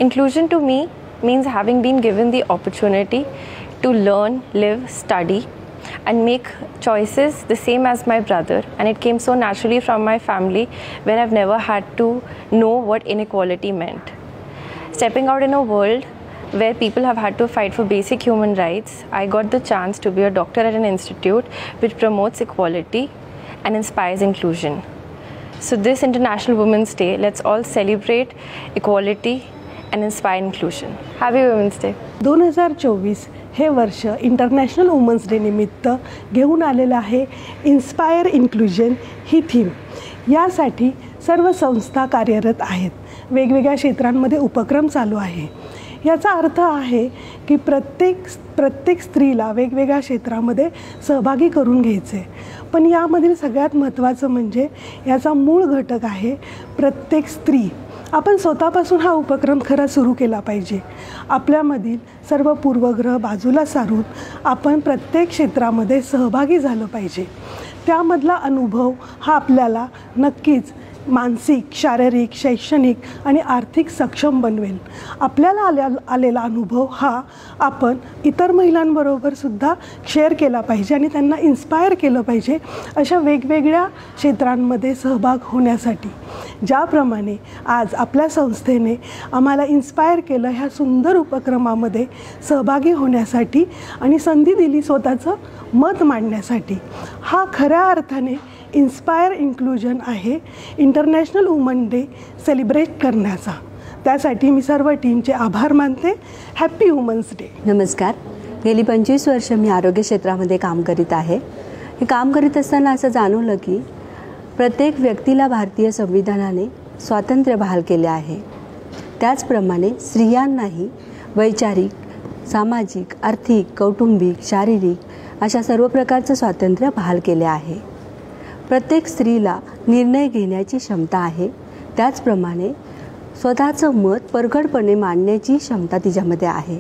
Inclusion to me means having been given the opportunity to learn, live, study, and make choices the same as my brother, and it came so naturally from my family where I've never had to know what inequality meant. Stepping out in a world where people have had to fight for basic human rights, I got the chance to be a doctor at an institute which promotes equality and inspires inclusion. So this International Women's Day, let's all celebrate equality and inspire inclusion. Happy Women's Day. 2024 हे वर्ष international women's day निमित्त घेऊन आलेलं आहे inspire inclusion ही theme. यासाठी सर्व संस्था कार्यरत आहेत. वेगवेगळ्या क्षेत्रांमध्ये उपक्रम चालू आहे. याचा अर्थ आहे की प्रत्येक स्त्रीला वेगवेगळ्या क्षेत्रामध्ये सहभागी करून घ्यायचे. पण यामधील सगळ्यात महत्त्वाचं म्हणजे याचा मूळ घटक आहे प्रत्येक स्त्री. आपण स्वतःपासून हा उपक्रम खरा सुरू केला पाहिजे. आपल्यामधील सर्व पूर्वग्रह बाजूला सारून आपण प्रत्येक क्षेत्रामध्ये सहभागी झालं पाहिजे. त्यामधला अनुभव हा आपल्याला नक्कीच मानसिक, शारीरिक, शैक्षणिक आणि आर्थिक सक्षम बनवेल. आपल्याला आलेला अनुभव हा आपण इतर महिलांबरोबर सुद्धा शेअर केला पाहिजे आणि त्यांना इन्स्पायर केलं पाहिजे अशा वेगवेगळ्या क्षेत्रांमध्ये सहभाग होण्यासाठी. ज्याप्रमाणे आज आपल्या संस्थेने आम्हाला इन्स्पायर केलं ह्या सुंदर उपक्रमामध्ये सहभागी होण्यासाठी आणि संधी दिली स्वतःचं मत मांडण्यासाठी. हा खऱ्या अर्थाने इन्स्पायर इन्क्लुजन आहे इंटरनॅशनल वुमन डे सेलिब्रेट करण्याचा. त्यासाठी मी सर्व टीमचे आभार मानते. Happy women's day. नमस्कार. गेली 25 वर्ष मी आरोग्य क्षेत्रामध्ये काम करीत आहे. हे काम करीत असताना असं जाणवलं की प्रत्येक व्यक्तीला भारतीय संविधानाने स्वातंत्र्य बहाल केले आहे. त्याचप्रमाणे स्त्रियांनाही वैचारिक, सामाजिक, आर्थिक, कौटुंबिक, शारीरिक अशा सर्व प्रकारचं स्वातंत्र्य बहाल केले आहे. प्रत्येक स्त्रीला निर्णय घेण्याची क्षमता आहे. त्याचप्रमाणे स्वतःचं मत परखडपणे मांडण्याची क्षमता तिच्यामध्ये आहे.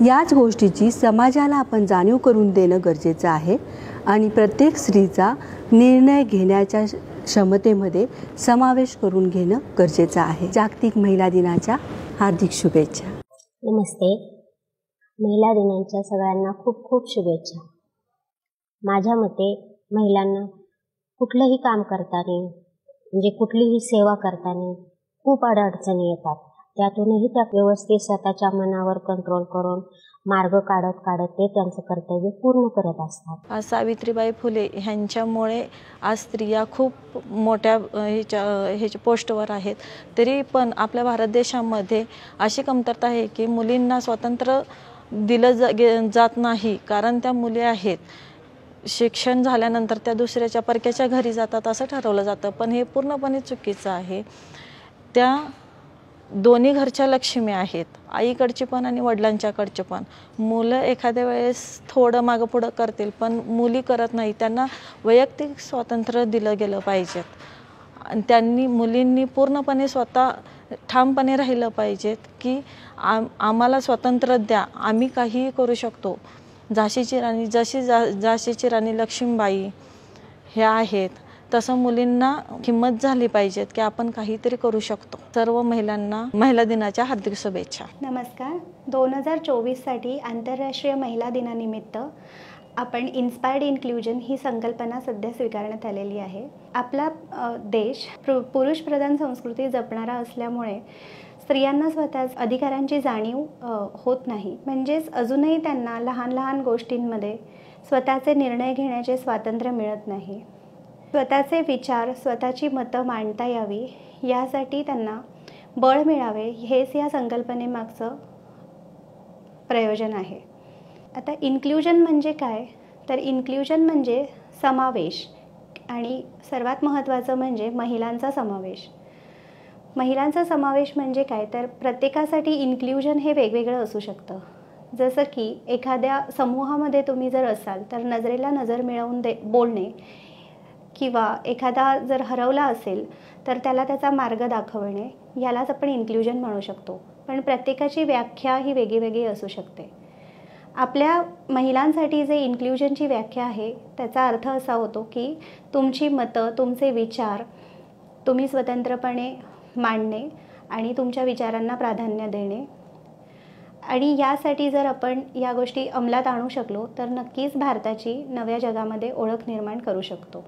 याच गोष्टीची समाजाला आपण जाणीव करून देणं गरजेचं आहे आणि प्रत्येक स्त्रीचा निर्णय घेण्याच्या क्षमतेमध्ये समावेश करून घेणं गरजेचं आहे. जागतिक महिला दिनाच्या हार्दिक शुभेच्छा. नमस्ते. महिला दिनाच्या सगळ्यांना खूप खूप शुभेच्छा. माझ्या मते महिलांना कुठलंही काम करताना म्हणजे कुठलीही सेवा करताना खूप अडचणी येतात. त्यातूनही त्या व्यवस्थित स्वतःच्या मनावर कंट्रोल करून मार्ग काढत ते त्यांचं कर्तव्य पूर्ण करत असतात. आज सावित्रीबाई फुले ह्यांच्यामुळे आज स्त्रिया खूप मोठ्या ह्याच्या पोस्टवर आहेत. तरी पण आपल्या भारत देशामध्ये अशी कमतरता आहे की मुलींना स्वातंत्र्य दिलं जात नाही. कारण त्या मुली आहेत, शिक्षण झाल्यानंतर त्या दुसऱ्याच्या परक्याच्या घरी जातात असं ठरवलं जातं. पण हे पूर्णपणे चुकीचं आहे. त्या दोन्ही घरच्या लक्ष्मी आहेत, आईकडची पण आणि वडिलांच्याकडचे पण. मुलं एखाद्या वेळेस थोडं मागं पुढं करतील पण मुली करत नाही. त्यांना वैयक्तिक स्वातंत्र्य दिलं गेलं पाहिजेत आणि मुलींनी पूर्णपणे स्वतः ठामपणे राहिलं पाहिजेत की आम्हाला स्वातंत्र्य द्या, आम्ही काहीही करू शकतो. झाशीची राणी झाशीची राणी लक्ष्मीबाई ह्या आहेत, तसं मुलींना हिंमत झाली पाहिजेत की आपण काहीतरी करू शकतो. सर्व महिलांना महिला दिनाच्या हार्दिक शुभेच्छा. नमस्कार. 2024साठी आंतरराष्ट्रीय महिला दिनानिमित्त आपण इन्स्पायर्ड इन्क्लुजन ही संकल्पना सध्या स्वीकारण्यात आलेली आहे. आपला देश पुरुषप्रधान संस्कृती जपणारा असल्यामुळे स्त्रियांना स्वतः अधिकारांची जाणीव होत नाही. म्हणजेच अजूनही त्यांना लहान लहान गोष्टींमध्ये स्वतःचे निर्णय घेण्याचे स्वातंत्र्य मिळत नाही. स्वतःचे विचार, स्वतःची मतं मांडता यावी यासाठी त्यांना बळ मिळावे हेच या संकल्पनेमागचं प्रयोजन आहे. आता इन्क्लुजन म्हणजे काय, तर इन्क्लुजन म्हणजे समावेश आणि सर्वात महत्त्वाचं म्हणजे महिलांचा समावेश. महिलांचा समावेश म्हणजे काय, तर प्रत्येकासाठी इन्क्लुजन हे वेगवेगळं असू शकतं. जसं की एखाद्या समूहामध्ये तुम्ही जर असाल तर नजरेला नजर मिळवून बोलणे किंवा एखादा जर हरवला असेल तर त्याला त्याचा मार्ग दाखवणे यालाच आपण इन्क्लुजन म्हणू शकतो. पण प्रत्येकाची व्याख्या ही वेगळी असू शकते. आपल्या महिलांसाठी जे इन्क्लुजनची व्याख्या आहे त्याचा अर्थ असा होतो की तुमची मतं, तुमचे विचार तुम्ही स्वतंत्रपणे मांडणे आणि तुमच्या विचारांना प्राधान्य देणे. आणि यासाठी जर आपण या गोष्टी अंमलात आणू शकलो तर नक्कीच भारताची नव्या जगामध्ये ओळख निर्माण करू शकतो.